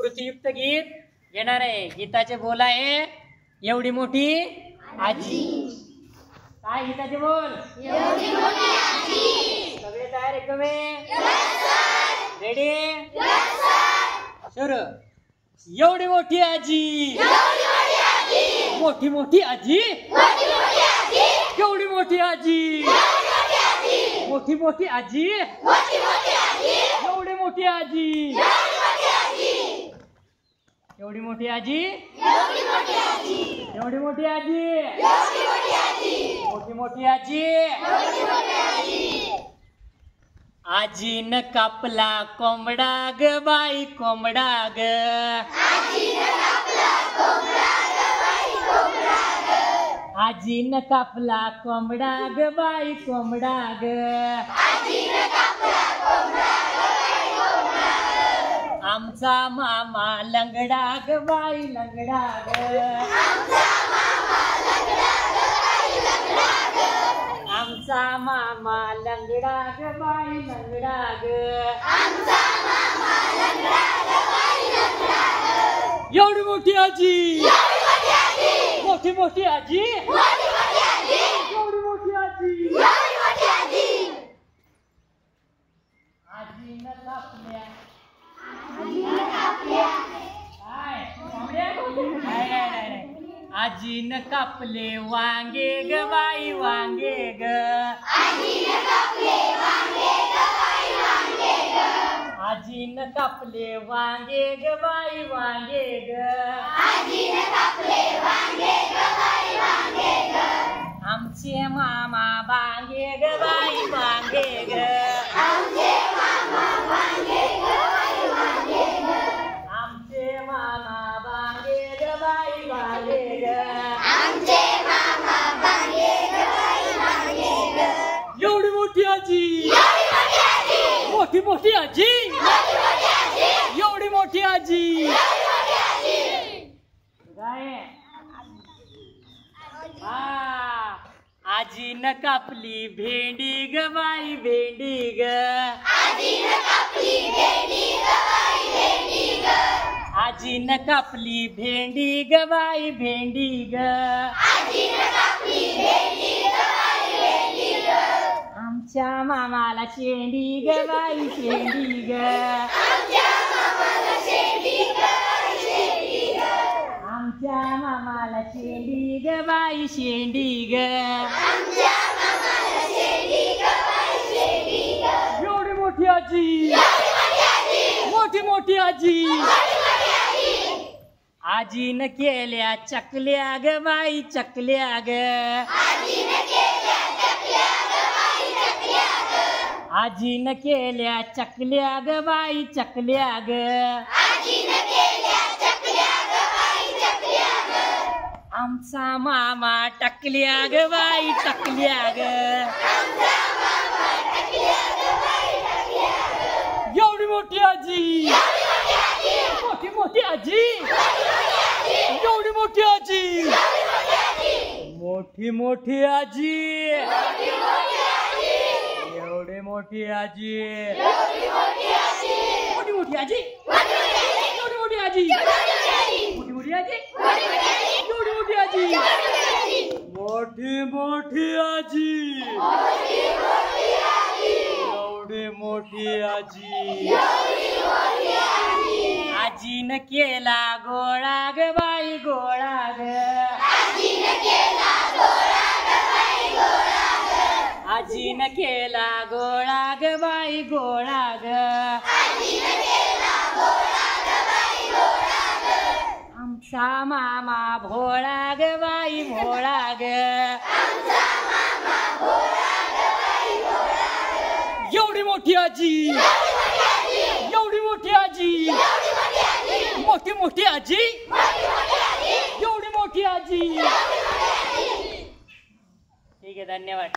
कृतीयुक्त गीत घेणार आहे। गीताचे बोल आहे एवढी मोठी आजी। काय गीताचे बोल? एवढी मोठी आजी। सगळे तयार आहे का बे? रेडी? सुरू। एवढी मोठी आजी, मोठी मोठी आजी, एवढी मोठी आजी, मोठी मोठी आजी, एवढी मोठी आजी, एवढी मोठी आजी, एवढी मोठी आजी, मोठी मोठी आजी। आजीन कापला कोंबडा ग बाई कोंबडा ग, आजीन कापला कोंबडा ग बाई कोंबडा ग, आमचा मामा लंगडा ग बाई लंगडा ग, आमचा मामा लंगडा ग बाई लंगडा ग, एवढी मोठी आजी, मोठी मोठी आजी, एवढी मोठी आजी, आजीनं कापल्या आजीनं कापले वांगे ग बाई वांगे ग, आजीनं कापले वांगे ग बाई वांगे ग, आमचे मामा बांगे ग बाई बांगे ग, आमचे मामा बांगे ग बाई बांगे ग, एवढी मोठी आजी, मोठी मोठी आजी, एवढी मोठी आजी। आजीनं कापली भेंडी ग बाई भेंडी ग, आजीनं कापली भेंडी ग बाई भेंडी ग, आमच्या मामाला शेंडी ग बाई शेंडी ग, आमच्या मामाला शेंडी ग बाई शेंडी ग, एवढी मोठी आजी, मोठी मोठी आजी। आजीनं केल्या चकल्या ग बाई चकल्या ग, आजीनं केल्या चकल्या ग बाई चकल्या ग, आमचा मामा टकल्या ग बाई टकल्या ग, एवढी मोठी आजी, मोठी मोठी आजी, एवढी मोठी आजी, मोठी मोठी आजी, एवढी मोठी आजी, मोठी मोठी आजी, एवढी मोठी आजी, मोठी मोठी आजी, एवढी मोठी आजी, मोठी मोठी आजी, एवढी मोठी आजी। आजीनं केला गोळा ग बाई गोळा ग, आजीनं केला गोळा ग बाई गोळा ग, आमचा मामा भोळा ग बाई भोळा ग, एवढी मोठी आजी, एवढी मोठी आजी, मोठी मोठी आजी, एवढी मोठी आजी। ठीक आहे, धन्यवाद।